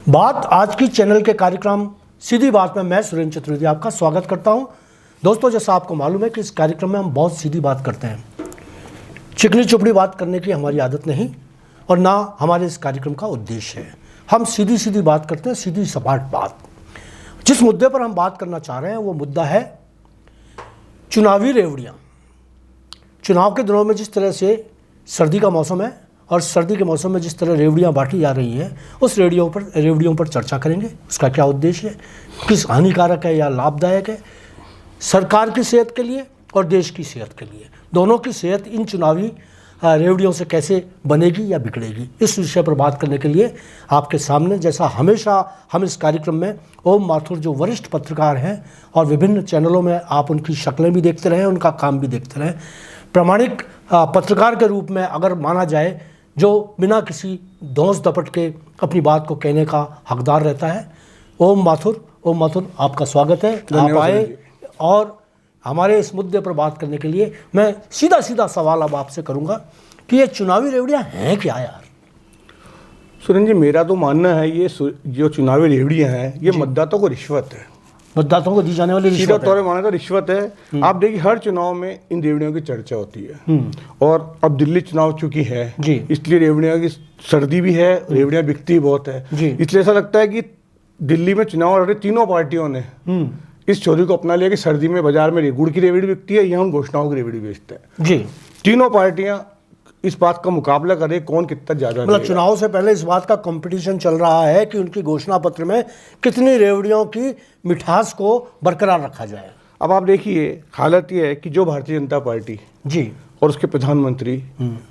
बात आज की चैनल के कार्यक्रम सीधी बात में मैं सुरेंद्र चतुर्वेदी आपका स्वागत करता हूं। दोस्तों, जैसा आपको मालूम है कि इस कार्यक्रम में हम बहुत सीधी बात करते हैं। चिकनी चुपड़ी बात करने की हमारी आदत नहीं और ना हमारे इस कार्यक्रम का उद्देश्य है। हम सीधी सीधी बात करते हैं, सीधी सपाट बात। जिस मुद्दे पर हम बात करना चाह रहे हैं वो मुद्दा है चुनावी रेवड़ियाँ। चुनाव के दिनों में जिस तरह से सर्दी का मौसम है और सर्दी के मौसम में जिस तरह रेवड़ियाँ बांटी जा रही हैं, उस रेवड़ियों पर चर्चा करेंगे। उसका क्या उद्देश्य है, किस हानिकारक है या लाभदायक है सरकार की सेहत के लिए और देश की सेहत के लिए। दोनों की सेहत इन चुनावी रेवड़ियों से कैसे बनेगी या बिगड़ेगी, इस विषय पर बात करने के लिए आपके सामने, जैसा हमेशा हम इस कार्यक्रम में, ओम माथुर जो वरिष्ठ पत्रकार हैं और विभिन्न चैनलों में आप उनकी शक्लें भी देखते रहें, उनका काम भी देखते रहें। प्रामाणिक पत्रकार के रूप में अगर माना जाए, जो बिना किसी धौंस दपट के अपनी बात को कहने का हकदार रहता है, ओम माथुर आपका स्वागत है। आप आए और हमारे इस मुद्दे पर बात करने के लिए मैं सीधा सवाल अब आपसे करूंगा कि ये चुनावी रेवड़ियां हैं क्या यार? सुरेंद्र जी, मेरा तो मानना है ये जो चुनावी रेवड़ियां हैं ये मतदाताओं को रिश्वत है, मतदाताओं को दी जाने वाली रिश्वत सीधा तौर पर माना तो रिश्वत है। आप देखिए हर चुनाव में इन रेवड़ियों की चर्चा होती है और अब दिल्ली चुनाव चुकी है इसलिए रेवड़ियों की सर्दी भी है, रेवड़ियां बिकती बहुत है। इसलिए ऐसा लगता है कि दिल्ली में चुनाव लड़ रही तीनों पार्टियों ने इस चोरी को अपना लिया कि सर्दी में बाजार में गुड़ की रेवड़ी बिकती है, यहाँ घोषणाओं की रेवड़ी बेचते हैं। जी, तीनों पार्टियां इस बात का मुकाबला कर रही कौन कितना ज्यादा, मतलब चुनाव से पहले इस बात का कंपटीशन चल रहा है कि उनकी घोषणा पत्र में कितनी रेवड़ियों की मिठास को बरकरार रखा जाए। अब आप देखिए, हालत ये है कि जो भारतीय जनता पार्टी जी और उसके प्रधानमंत्री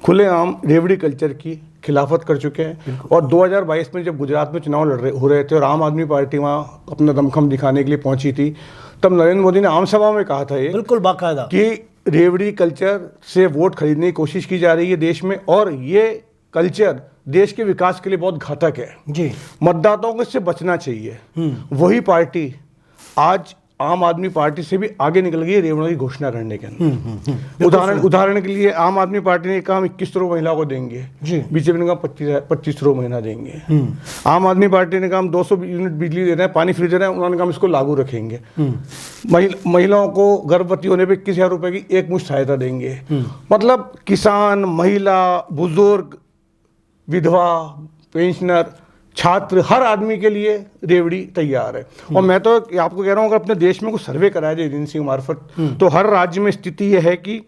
खुलेआम रेवड़ी कल्चर की खिलाफत कर चुके हैं। और 2022 में जब गुजरात में चुनाव हो रहे थे और आम आदमी पार्टी वहाँ अपना दमखम दिखाने के लिए पहुंची थी, तब नरेंद्र मोदी ने आम सभा में कहा था ये बिल्कुल बाकायदा कि रेवड़ी कल्चर से वोट खरीदने की कोशिश की जा रही है देश में और ये कल्चर देश के विकास के लिए बहुत घातक है जी, मतदाताओं को इससे बचना चाहिए। वही पार्टी आज आम आदमी पार्टी से भी आगे निकल गई रेवड़ियों की घोषणा करने के अंदर। उदाहरण के लिए आम आदमी पार्टी ने कहा हम 21 करोड़ महिलाओं को देंगे, बीजेपी ने कहा 25 करोड़ महीना देंगे। आम आदमी पार्टी ने कहा हम 200 यूनिट बिजली दे रहे हैं, पानी फ्री दे रहे हैं, उन्होंने कहा हम इसको लागू रखेंगे। महिलाओं को गर्भवती होने पर 21,000 रुपए की एक मुश्त सहायता देंगे। मतलब किसान, महिला, बुजुर्ग, विधवा, पेंशनर, छात्र, हर आदमी के लिए रेवड़ी तैयार है। और मैं तो आपको कह रहा हूँ, अगर अपने देश में कुछ सर्वे कराया जाए एजेंसी के मार्फत, तो हर राज्य में स्थिति यह है कि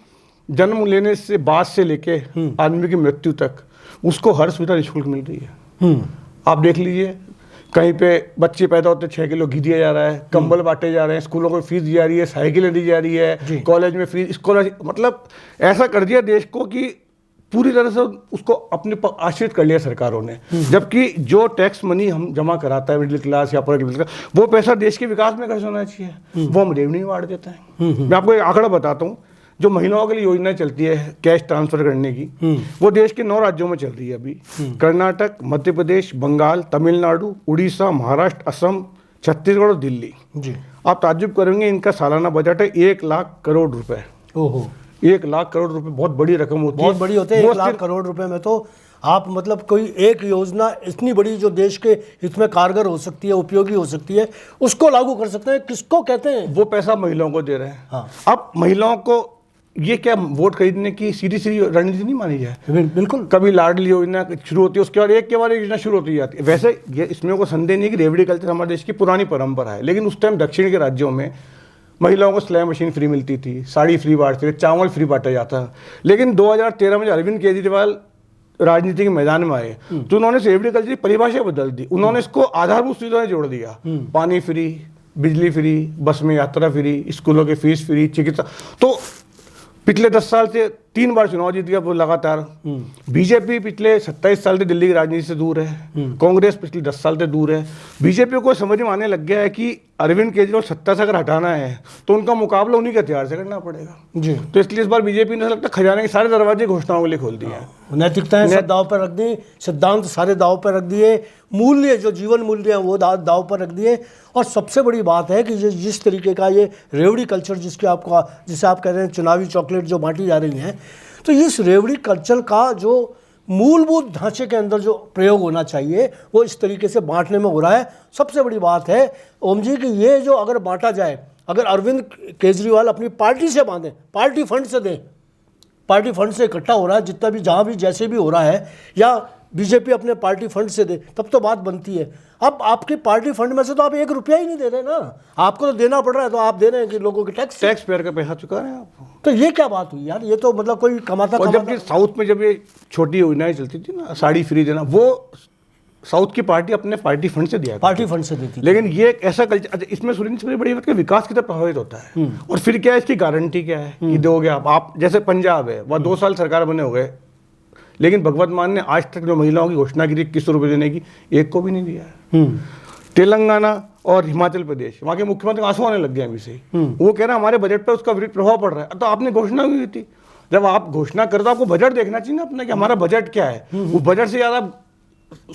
जन्म लेने से बाद से लेके आदमी की मृत्यु तक उसको हर सुविधा निःशुल्क मिल रही है। आप देख लीजिए, कहीं पे बच्चे पैदा होते 6 किलो घी दिया जा रहा है, कंबल बांटे जा रहे हैं, स्कूलों को फीस दी जा रही है, साइकिलें दी जा रही है, कॉलेज में फीस, स्कॉलरशिप, मतलब ऐसा कर दिया देश को कि पूरी तरह से उसको अपने पर आश्रित कर लिया सरकारों ने। जबकि जो टैक्स मनी हम जमा कराता है मिडिल क्लास या अपर मिडिल क्लास, वो पैसा देश के विकास में खर्च होना चाहिए, वो हम रेवन्यू बांट देते हैं। मैं आपको एक आंकड़ा बताता हूँ, जो महिलाओं के लिए योजना चलती है कैश ट्रांसफर करने की, वो देश के 9 राज्यों में चल रही है अभी। कर्नाटक, मध्य प्रदेश, बंगाल, तमिलनाडु, उड़ीसा, महाराष्ट्र, असम, छत्तीसगढ़ और दिल्ली। आप ताज्जुब करेंगे, इनका सालाना बजट है 1 लाख करोड़ रुपए। 1 लाख करोड़ रुपए बहुत बड़ी रकम होती है, बहुत बड़ी होती है। 1 लाख करोड़ रुपए में तो आप मतलब कोई एक योजना इतनी बड़ी जो देश के हित में कारगर हो सकती है, उपयोगी हो सकती है, उसको लागू कर सकते हैं। किसको कहते हैं? वो पैसा महिलाओं को दे रहे हैं। हाँ। अब महिलाओं को ये क्या वोट खरीदने की सीधी रणनीति नहीं मानी जाए? बिल्कुल। कभी लाडली योजना शुरू होती है, उसके बाद एक के बाद एक योजना शुरू होती जाती है। वैसे ये इसमें कोई संदेह नहीं कि रेवड़ी कल्चर हमारे देश की पुरानी परंपरा है, लेकिन उस टाइम दक्षिण के राज्यों में महिलाओं को सिलाई मशीन फ्री मिलती थी, साड़ी फ्री बांटते थे, चावल फ्री बांटा जाता। लेकिन 2013 में अरविंद केजरीवाल राजनीति के मैदान में आए तो उन्होंने रेवड़ी कल्चर की परिभाषा बदल दी। उन्होंने इसको आधारभूत सुविधाएं जोड़ दिया, पानी फ्री, बिजली फ्री, बस में यात्रा फ्री, स्कूलों की फीस फ्री, चिकित्सा। तो पिछले 10 साल से 3 बार चुनाव जीत गया वो लगातार। बीजेपी पिछले 27 साल से दिल्ली की राजनीति से दूर है, कांग्रेस पिछले 10 साल से दूर है। बीजेपी को समझ में आने लग गया है कि अरविंद केजरीवाल सत्ता से अगर हटाना है तो उनका मुकाबला उन्हीं के हथियार से करना पड़ेगा जी। तो इसलिए इस बार बीजेपी ने लगता है खजाने के सारे दरवाजे घोषणाओं के लिए खोल दिए हैं। नैतिकताएं सब दाव पर रख दी, सिद्धांत सारे दाव पर रख दिए, मूल्य जो जीवन मूल्य है वो दाव पर रख दिए। और सबसे बड़ी बात है कि जिस तरीके का ये रेवड़ी कल्चर जिसे आप कह रहे हैं चुनावी चॉकलेट जो बांटी जा रही हैं, तो इस रेवड़ी कल्चर का जो मूलभूत ढांचे के अंदर जो प्रयोग होना चाहिए वो इस तरीके से बांटने में हो रहा है। सबसे बड़ी बात है ओम जी कि ये जो अगर बांटा जाए, अगर अरविंद केजरीवाल अपनी पार्टी से बांधें, पार्टी फंड से दें, पार्टी फंड से इकट्ठा हो रहा है जितना भी, जहाँ भी जैसे भी हो रहा है, या बीजेपी अपने पार्टी फंड से दे, तब तो बात बनती है। अब आपकी पार्टी फंड में से तो आप 1 रुपया ही नहीं दे रहे ना, आपको तो देना पड़ रहा है, तो आप दे रहे हैं कि लोगों के टैक्स पेयर का पैसा चुका रहे हैं आप। तो ये क्या बात हुई यार, ये तो मतलब कोई कमाता और जबकि साउथ में जब ये छोटी योजनाएं चलती थी ना, साड़ी फ्री देना, वो साउथ की पार्टी अपने पार्टी फंड से दिया, पार्टी फंड से देती। लेकिन ये एक ऐसा कल्चर, इसमें सुरेंद्र बड़ी बात, विकास की तरफ प्रभावित होता है। और फिर क्या है, इसकी गारंटी क्या है कि दोगे आप जैसे पंजाब है, वह 2 साल सरकार बने हो गए, लेकिन भगवत मान ने आज तक जो महिलाओं की घोषणा की थी 2100 रुपये देने की, एक को भी नहीं दिया है। तेलंगाना और हिमाचल प्रदेश, वहाँ के मुख्यमंत्री आंसू आने लग गए अभी से, वो कह रहा है हमारे बजट पर उसका विपरीत प्रभाव पड़ रहा है। तो आपने घोषणा भी की थी, जब आप घोषणा करते हो आपको बजट देखना चाहिए ना अपना कि हमारा बजट क्या है। वो बजट से ज़्यादा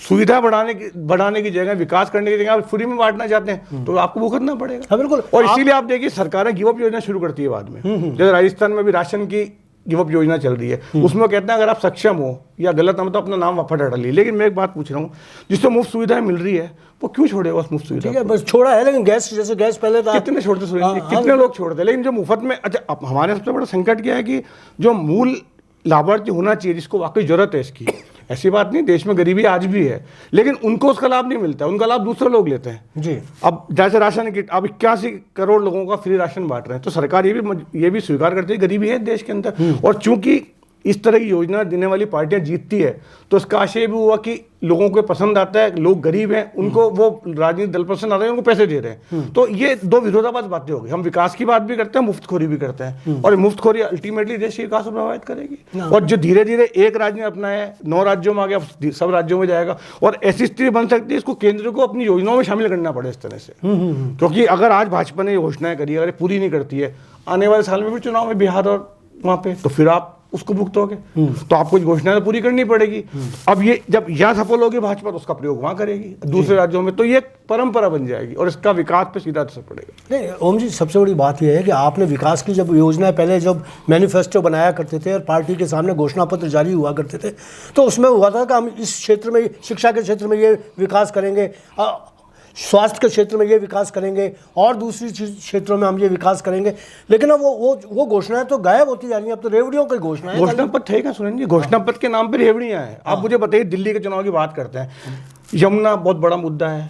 सुविधा बढ़ाने की जगह, विकास करने की जगह आप फ्री में बांटना चाहते हैं, तो आपको भुगतना पड़ेगा। बिल्कुल। और इसीलिए आप देखिए सरकारें गिव अप योजना शुरू करती है बाद में। जैसे राजस्थान में भी राशन की गिव अप योजना चल रही है, उसमें कहते हैं अगर आप सक्षम हो या गलत हम तो अपना नाम वापस हटा लीजिए। लेकिन मैं एक बात पूछ रहा हूँ, जिससे मुफ्त सुविधाएं मिल रही है वो क्यों छोड़ेगा उस मुफ्त सुविधा? ठीक है, बस छोड़ा है, लेकिन गैस, जैसे गैस पहले था, कितने छोड़ते कितने लोग छोड़ते, लेकिन जो मुफ्त में। अच्छा, अब हमारे सबसे बड़ा संकट क्या है कि जो मूल लाभार्थी होना चाहिए, जिसको वाकई जरूरत है इसकी, ऐसी बात नहीं, देश में गरीबी आज भी है, लेकिन उनको उसका लाभ नहीं मिलता, उनका लाभ दूसरे लोग लेते हैं जी। अब जैसे राशन किट, अब 81 करोड़ लोगों का फ्री राशन बांट रहे हैं, तो सरकार ये भी स्वीकार करती है गरीबी है देश के अंदर। और चूंकि इस तरह की योजना देने वाली पार्टियां जीतती है, तो इसका आशय भी हुआ कि लोगों को पसंद आता है, लोग गरीब हैं, उनको वो राजनीतिक दल पसंद आता है, उनको पैसे दे रहे हैं। तो ये दो विरोधाभास बातें हो गई। हम विकास की बात भी करते हैं, मुफ्तखोरी भी करते हैं, और मुफ्तखोरी अल्टीमेटली देश के विकास को प्रभावित करेगी। और जो धीरे धीरे एक राज्य ने अपनाया है, 9 राज्यों में आ गया, सब राज्यों में जाएगा, और ऐसी स्थिति बन सकती है इसको केंद्र को अपनी योजनाओं में शामिल करना पड़े इस तरह से। क्योंकि अगर आज भाजपा ने घोषणाएं करी, अगर पूरी नहीं करती है, आने वाले साल में भी चुनाव में बिहार और वहां पे, तो फिर आप उसको भुगतोगे, तो आपको घोषणाएं पूरी करनी पड़ेगी। अब ये जब यहाँ सफल होगी भाजपा, तो उसका प्रयोग वहां करेगी दूसरे राज्यों में, तो ये परंपरा बन जाएगी और इसका विकास पे सीधा असर पड़ेगा। नहीं ओम जी, सबसे बड़ी बात यह है कि आपने विकास की जब योजना पहले जब मैनिफेस्टो बनाया करते थे और पार्टी के सामने घोषणा पत्र जारी हुआ करते थे, तो उसमें हुआ था कि हम इस क्षेत्र में, शिक्षा के क्षेत्र में ये विकास करेंगे, स्वास्थ्य के क्षेत्र में ये विकास करेंगे, और दूसरी क्षेत्रों में हम ये विकास करेंगे। लेकिन अब वो घोषणाएं तो गायब होती जा रही हैं। अब तो रेवड़ियों की घोषणाएं, घोषणा पत्र है क्या सुरेंद्र जी? घोषणा पत्र के नाम पर रेवड़ियां हैं। आप मुझे बताइए, दिल्ली के चुनाव की बात करते हैं, यमुना बहुत बड़ा मुद्दा है,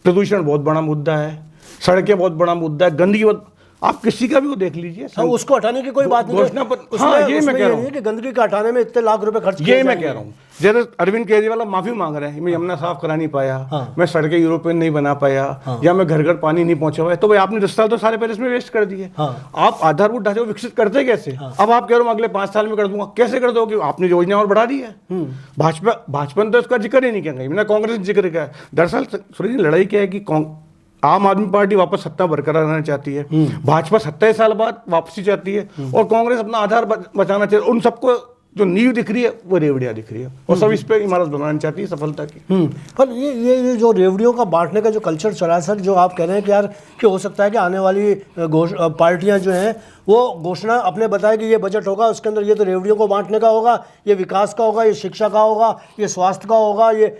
प्रदूषण बहुत बड़ा मुद्दा है, सड़कें बहुत बड़ा मुद्दा है, गंदगी बहुत, आप किसी का भी वो देख लीजिए, उसको हटाने की कोई बात नहीं। घोषणा पत्र, हाँ ये मैं कह रहा हूँ कि गंदगी का हटाने में इतने लाख रुपए खर्च, ये मैं कह रहा हूँ। जैसे अरविंद केजरीवाल माफी मांग रहे हैं, मैं यमुना साफ करा नहीं पाया, मैं सड़कें यूरोपियन नहीं बना पाया, या मैं घर घर पानी नहीं पहुंचा पाया, तो भाई आपने 10 साल तो सारे पैसे इसमें वेस्ट कर दिए। आप आधारभूत ढांचे को विकसित करते कैसे? अब आप कह रहे हो अगले 5 साल में कर दूंगा, कैसे कर दोगे? आपने योजना और बढ़ा दी है। भाजपा ने तो इसका जिक्र ही नहीं किया, मैंने कांग्रेस ने जिक्र किया। दरअसल सूर्य जी, लड़ाई क्या है कि आम आदमी पार्टी वापस सत्ता बरकरार रहना चाहती है, भाजपा 27 साल बाद वापसी चाहती है, और कांग्रेस अपना आधार बचाना चाहती है। उन सबको जो नींव दिख रही है वो रेवड़ियां दिख रही है, और सब इस पे इमारत बनाना चाहती है सफलता की। पर ये जो रेवड़ियों का बांटने का जो कल्चर चला है सर, जो आप कह रहे हैं कि यार कि हो सकता है कि आने वाली पार्टियां जो हैं वो घोषणा अपने बताए कि ये बजट होगा, उसके अंदर ये तो रेवड़ियों को बांटने का होगा, ये विकास का होगा, ये शिक्षा का होगा, ये स्वास्थ्य का होगा, ये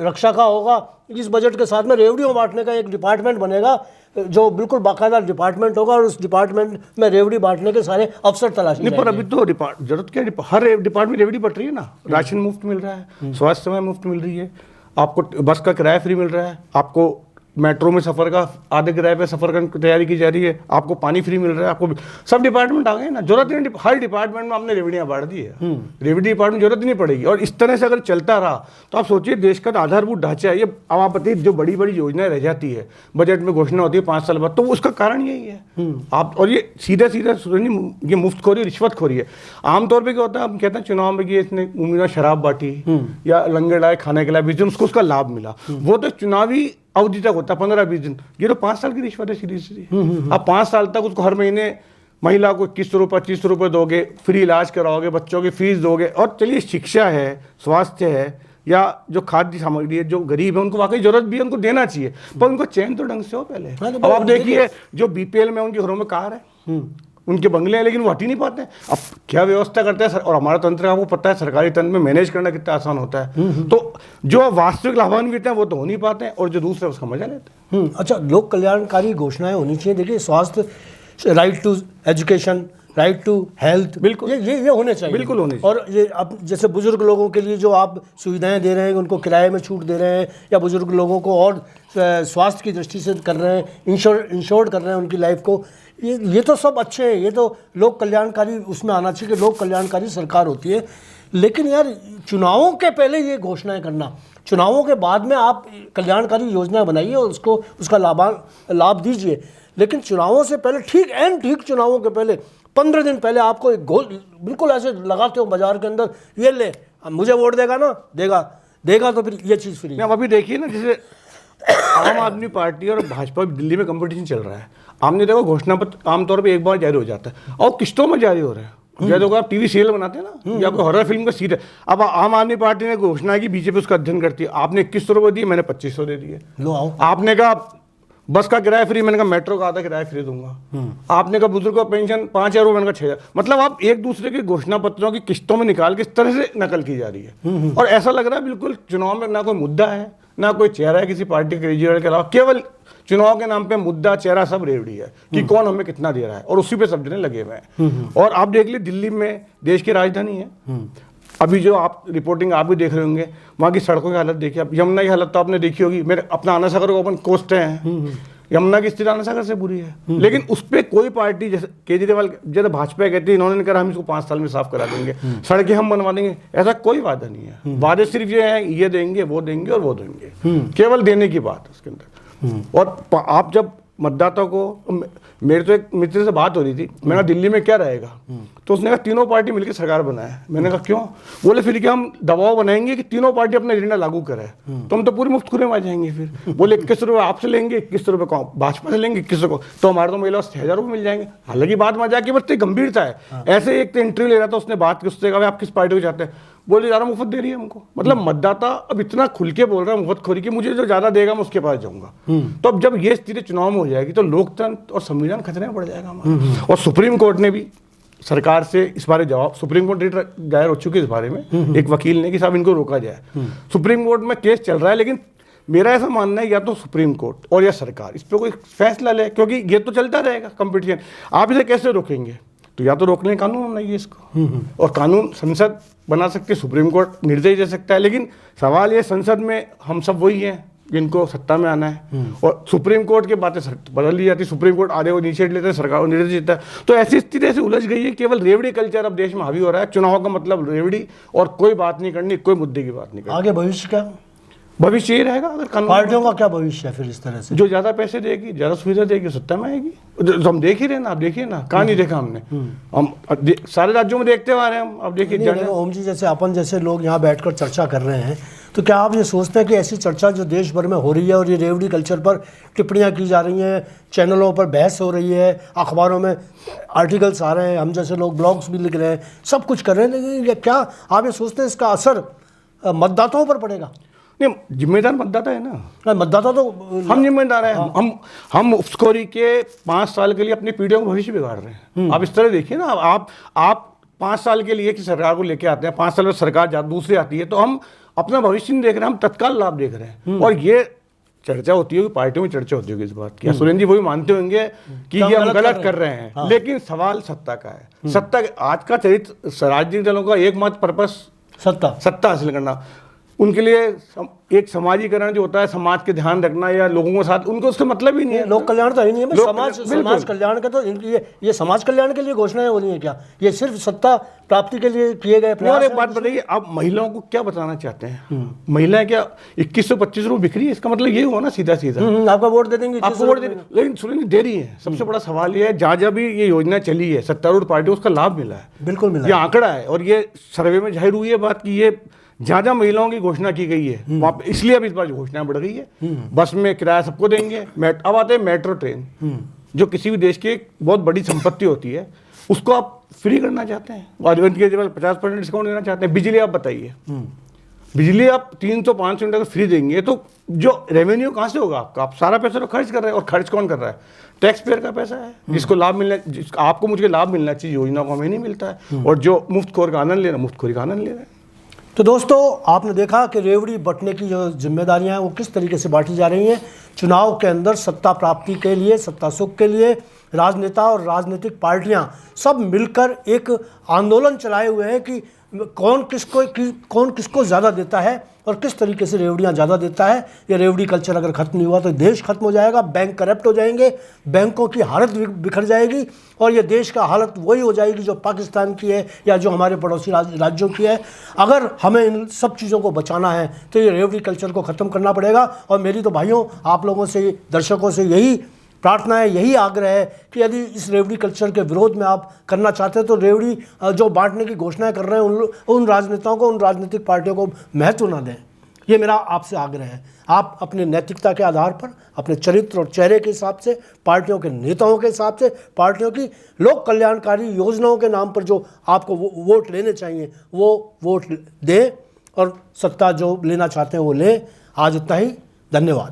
रक्षा का होगा। इस बजट के साथ में रेवड़ियों बांटने का एक डिपार्टमेंट बनेगा, जो बिल्कुल बाकायदा डिपार्टमेंट होगा, और उस डिपार्टमेंट में रेवड़ी बांटने के सारे अवसर तलाश नहीं। पर अभी तो जरूरत क्या है, हर डिपार्टमेंट रेवड़ी बट रही है ना। राशन मुफ्त मिल रहा है, स्वास्थ्य सेवाएं मुफ्त मिल रही है, आपको बस का किराया फ्री मिल रहा है, आपको मेट्रो में सफर का आधे किराए पे सफर की तैयारी की जा रही है, आपको पानी फ्री मिल रहा है, आपको सब डिपार्टमेंट आ गए ना। जरूरत नहीं, हर डिपार्टमेंट में आपने रेवड़ियां बांट दी है, रेवड़ी डिपार्टमेंट जरूरत नहीं पड़ेगी। और इस तरह से अगर चलता रहा तो आप सोचिए, देश का आधारभूत ढांचा है ये। अब आप बताइए, जो बड़ी बड़ी योजनाएं रह जाती है, बजट में घोषणा होती है 5 साल बाद, तो उसका कारण यही है आप। और ये सीधा ये मुफ्तखोरी, रिश्वतखोरी है। आमतौर पर क्या होता है, हम कहते हैं चुनाव में कि इसने उम्मीदवार शराब बांटी या लंगर डाले, खाने के लिए 20 दिन, उसका लाभ मिला, वो तो चुनावी अवधि तक होता है, 15-20 दिन। ये तो 5 साल की रिश्वत है सीधी सीधी। अब 5 साल तक उसको हर महीने महिला को 21 रुपये 25 रुपये दोगे, फ्री इलाज कराओगे, बच्चों की फीस दोगे। और चलिए, शिक्षा है, स्वास्थ्य है, या जो खाद्य सामग्री है, जो गरीब है उनको वाकई जरूरत भी है, उनको देना चाहिए, पर उनको चयन तो ढंग से हो पहले। अब आप देखिए, जो BPL में उनके घरों में कार है, उनके बंगले हैं, लेकिन वो हट ही नहीं पाते हैं। अब क्या व्यवस्था करते हैं और हमारा तंत्र आपको पता है, सरकारी तंत्र में मैनेज करना कितना आसान होता है। तो जो वास्तविक लाभान्वित हैं वो तो हो नहीं पाते हैं, और जो दूसरे उसका मजा लेते हैं। अच्छा, लोक कल्याणकारी घोषणाएं होनी चाहिए। देखिए, स्वास्थ्य, right to education, right to health, बिल्कुल ये होने चाहिए, बिल्कुल होने चाहिए। और ये अब जैसे बुजुर्ग लोगों के लिए जो आप सुविधाएं दे रहे हैं, उनको किराए में छूट दे रहे हैं, या बुजुर्ग लोगों को और स्वास्थ्य की दृष्टि से कर रहे हैं, इंश्योर्ड कर रहे हैं उनकी लाइफ को, ये तो सब अच्छे हैं। ये तो लोक कल्याणकारी उसमें आना चाहिए कि लोक कल्याणकारी सरकार होती है। लेकिन यार, चुनावों के पहले ये घोषणाएं करना, चुनावों के बाद में आप कल्याणकारी योजना बनाइए और उसका लाभ दीजिए, लेकिन चुनावों से पहले, ठीक चुनावों के पहले 15 दिन पहले आपको एक गोल बिल्कुल ऐसे लगाते हो बाजार के अंदर, ये ले, मुझे वोट देगा ना, देगा तो फिर ये चीज़ फ्री। अब अभी देखिए ना, जैसे आम आदमी पार्टी और भाजपा दिल्ली में कंपटीशन चल रहा है। आपने देखो, घोषणा पत्र आमतौर पे एक बार जारी हो जाता है और किस्तों में जारी हो रहा है। जैसे आप टीवी सीरियल बनाते हैं ना, या कोई हॉरर फिल्म का सीरियल, अब आम आदमी पार्टी ने घोषणा की, बीजेपी उसका अध्ययन करती है। आपने 2100 रुपये दिए, मैंने 2500 दे दिए। लो आओ। आपने कहा बस का किराया फ्री, मैंने कहा मेट्रो का आधा किराया फ्री दूंगा। आपने कहा बुजुर्ग को पेंशन 5000 रुपये, मैंने कहा 6000। मतलब आप एक दूसरे के घोषणा पत्रों की किस्तों में निकाल के इस तरह से नकल की जा रही है। और ऐसा लग रहा है बिल्कुल चुनाव में ना कोई मुद्दा है, ना कोई चेहरा है किसी पार्टी के लीडर के अलावा, केवल चुनाव के नाम पे मुद्दा, चेहरा सब रेवड़ी है कि कौन हमें कितना दे रहा है, और उसी पे सब जने लगे हुए हैं। और आप देख लीजिए, दिल्ली में देश की राजधानी है, अभी जो आप रिपोर्टिंग आप भी देख रहे होंगे, वहाँ की सड़कों की हालत देखिए। अब यमुना की हालत तो आपने देखी होगी, मेरे अपना आना सागर को अपन कोसते हैं, यमुना की स्थिति आना सागर से बुरी है। लेकिन उस पर कोई पार्टी, जैसे केजरीवाल, जैसे भाजपा कहती है, इन्होंने कहा हम इसको 5 साल में साफ करा देंगे, सड़कें हम बनवा देंगे, ऐसा कोई वादा नहीं है। वादे सिर्फ ये है, ये देंगे, वो देंगे और वो देंगे, केवल देने की बात है उसके अंदर। और आप जब मतदाता को, मेरे तो एक मित्र से बात हो रही थी, मैंने कहा दिल्ली में क्या रहेगा, तो उसने कहा तीनों पार्टी मिलकर सरकार बनाए। मैंने कहा क्यों? बोले फिर क्या हम दबाव बनाएंगे कि तीनों पार्टी अपना एजेंडा लागू करे, तो हम तो पूरी मुफ्तखोरी में आ जाएंगे। फिर बोले 21 रुपये आपसे लेंगे, 21 रुपये को भाजपा से लेंगे, 21 को तो हमारे तो महिला 6000 रुपये मिल जाएंगे। हालांकि बात मजाक की, बस गंभीरता है। ऐसे एक तो इंटरव्यू ले रहा था, उसने बात की, उससे कहा आप किस पार्टी को चाहते हैं, बोले ज़्यादा मुफ्त दे रही है हमको। मतलब मतदाता अब इतना खुल के बोल रहा है मुफ्तखोरी की, मुझे जो ज़्यादा देगा मैं उसके पास जाऊंगा। तो अब जब ये स्थिति चुनाव में हो जाएगी तो लोकतंत्र और संविधान खतरे में पड़ जाएगा हमारा। और सुप्रीम कोर्ट ने भी सरकार से इस बारे जवाब, सुप्रीम कोर्ट रिट दायर हो चुकी है इस बारे में, एक वकील ने, कि साहब इनको रोका जाए। सुप्रीम कोर्ट में केस चल रहा है, लेकिन मेरा ऐसा मानना है या तो सुप्रीम कोर्ट और या सरकार इस पर कोई फैसला ले, क्योंकि ये तो चलता रहेगा कंपटीशन। आप इसे कैसे रोकेंगे? तो या तो रोकने का कानून होना चाहिए इसको, और कानून संसद बना सकती है, सुप्रीम कोर्ट निर्देश दे सकता है। लेकिन सवाल ये, संसद में हम सब वही हैं जिनको सत्ता में आना है, और सुप्रीम कोर्ट की बातें बदल ली जाती है। सुप्रीम कोर्ट आधे को इनिशिएट लेते हैं, सरकार को निर्देश देता है। तो ऐसी स्थिति से उलझ गई है, केवल रेवड़ी कल्चर अब देश में हावी हो रहा है। चुनाव का मतलब रेवड़ी, और कोई बात नहीं करनी, कोई मुद्दे की बात नहीं करनी। आगे भविष्य क्या? भविष्य ये रहेगा, अगर कानून, पार्टियों का क्या भविष्य है फिर इस तरह से? जो ज्यादा पैसे देगी, ज्यादा सुविधा देगी, सत्ता में आएगी। जो हम देख ही रहे ना, आप देखिए ना, कहाँ नहीं देखा हमने, हम सारे राज्यों में देखते आ रहे हैं हम। अब देखिए ओम जी, जैसे अपन जैसे लोग यहाँ बैठकर चर्चा कर रहे हैं, तो क्या आप ये सोचते हैं कि ऐसी चर्चा जो देश भर में हो रही है, और ये रेवड़ी कल्चर पर टिप्पणियाँ की जा रही हैं, चैनलों पर बहस हो रही है, अखबारों में आर्टिकल्स आ रहे हैं, हम जैसे लोग ब्लॉग्स भी लिख रहे हैं, सब कुछ कर रहे हैं, लेकिन क्या आप ये सोचते हैं इसका असर मतदाताओं पर पड़ेगा? नहीं, जिम्मेदार मतदाता है ना। मतदाता तो हम जिम्मेदार हैं। हम मुफ्तखोरी के 5 साल के लिए अपनी पीढ़ियों का भविष्य बिगाड़ रहे हैं। आप इस तरह देखिए ना, आप 5 साल के लिए कि सरकार को लेके आते हैं, 5 साल में सरकार दूसरी आती है, तो हम अपना भविष्य नहीं देख रहे हैं, हम तत्काल लाभ देख रहे हैं। और ये चर्चा होती होगी, पार्टियों में चर्चा होती होगी इस बात की, सुरेंद्र जी वही मानते होंगे कि ये हम गलत कर रहे हैं। हाँ। लेकिन सवाल सत्ता का है। सत्ता, आज का चरित्र राजनीतिक दलों का एकमात्र पर्पस सत्ता हासिल करना। उनके लिए एक समाजीकरण जो होता है, समाज के ध्यान रखना या लोगों के साथ, उनको उससे मतलब ही नहीं है। लोक कल्याण तो ही नहीं है, समाज कल्याण का तो ये समाज कल्याण के लिए घोषणाएं हो रही है क्या? ये सिर्फ सत्ता प्राप्ति के लिए किए गए प्रयास? और एक बात बताइए, आप महिलाओं को क्या बताना चाहते हैं? महिलाएं क्या 2125 रुपये बिक्री है? इसका मतलब ये हुआ ना सीधा सीधा, आपका वोट दे देंगे, आपको वोट दे। लेकिन सुनिए, देरी है। सबसे बड़ा सवाल ये है, जहाँ जहाँ भी ये योजना चली है, सत्तारूढ़ पार्टी उसका लाभ मिला है, बिल्कुल मिला। ये आंकड़ा है, और ये सर्वे में जाहिर हुई है बात की ये जहाँ जहाँ महिलाओं की घोषणा की गई है, वहाँ पे इसलिए अब इस बार घोषणा बढ़ गई है। बस में किराया सबको देंगे। अब आते हैं मेट्रो ट्रेन, जो किसी भी देश की एक बहुत बड़ी संपत्ति होती है, उसको आप फ्री करना चाहते हैं, 50% डिस्काउंट देना चाहते हैं। बिजली आप बताइए, बिजली आप 300-500 यूनिट अगर फ्री देंगे तो जो रेवेन्यू कहाँ से होगा आपका? आप सारा पैसा तो खर्च कर रहे हैं, और खर्च कौन कर रहा है? टैक्स पेयर का पैसा है, जिसको लाभ मिलना, आपको मुझे लाभ मिलना चाहिए, योजना को हमें नहीं मिलता है, और जो मुफ्तखोर का आनंद ले रहे हैं, मुफ्तखोरी का आनंद ले रहे हैं। तो दोस्तों, आपने देखा कि रेवड़ी बंटने की जो जिम्मेदारियां हैं वो किस तरीके से बांटी जा रही हैं। चुनाव के अंदर सत्ता प्राप्ति के लिए, सत्ता सुख के लिए राजनेता और राजनीतिक पार्टियां सब मिलकर एक आंदोलन चलाए हुए हैं कि कौन किसको ज़्यादा देता है और किस तरीके से रेवड़ियाँ ज़्यादा देता है। ये रेवड़ी कल्चर अगर ख़त्म नहीं हुआ तो देश खत्म हो जाएगा, बैंक करप्ट हो जाएंगे, बैंकों की हालत बिखर जाएगी, और ये देश का हालत वही हो जाएगी जो पाकिस्तान की है या जो हमारे पड़ोसी राज्यों की है। अगर हमें इन सब चीज़ों को बचाना है तो ये रेवड़ी कल्चर को ख़त्म करना पड़ेगा। और मेरी तो भाइयों, आप लोगों से, दर्शकों से यही प्रार्थना है, यही आग्रह है कि यदि इस रेवड़ी कल्चर के विरोध में आप करना चाहते हैं तो रेवड़ी जो बांटने की घोषणाएं कर रहे हैं उन राजनेताओं को, उन राजनीतिक पार्टियों को महत्व ना दें। ये मेरा आपसे आग्रह है। आप अपने नैतिकता के आधार पर, अपने चरित्र और चेहरे के हिसाब से, पार्टियों के नेताओं के हिसाब से, पार्टियों की लोक कल्याणकारी योजनाओं के नाम पर जो आपको वोट लेने चाहिए वो वोट दें, और सत्ता जो लेना चाहते हैं वो लें। आज इतना ही, धन्यवाद।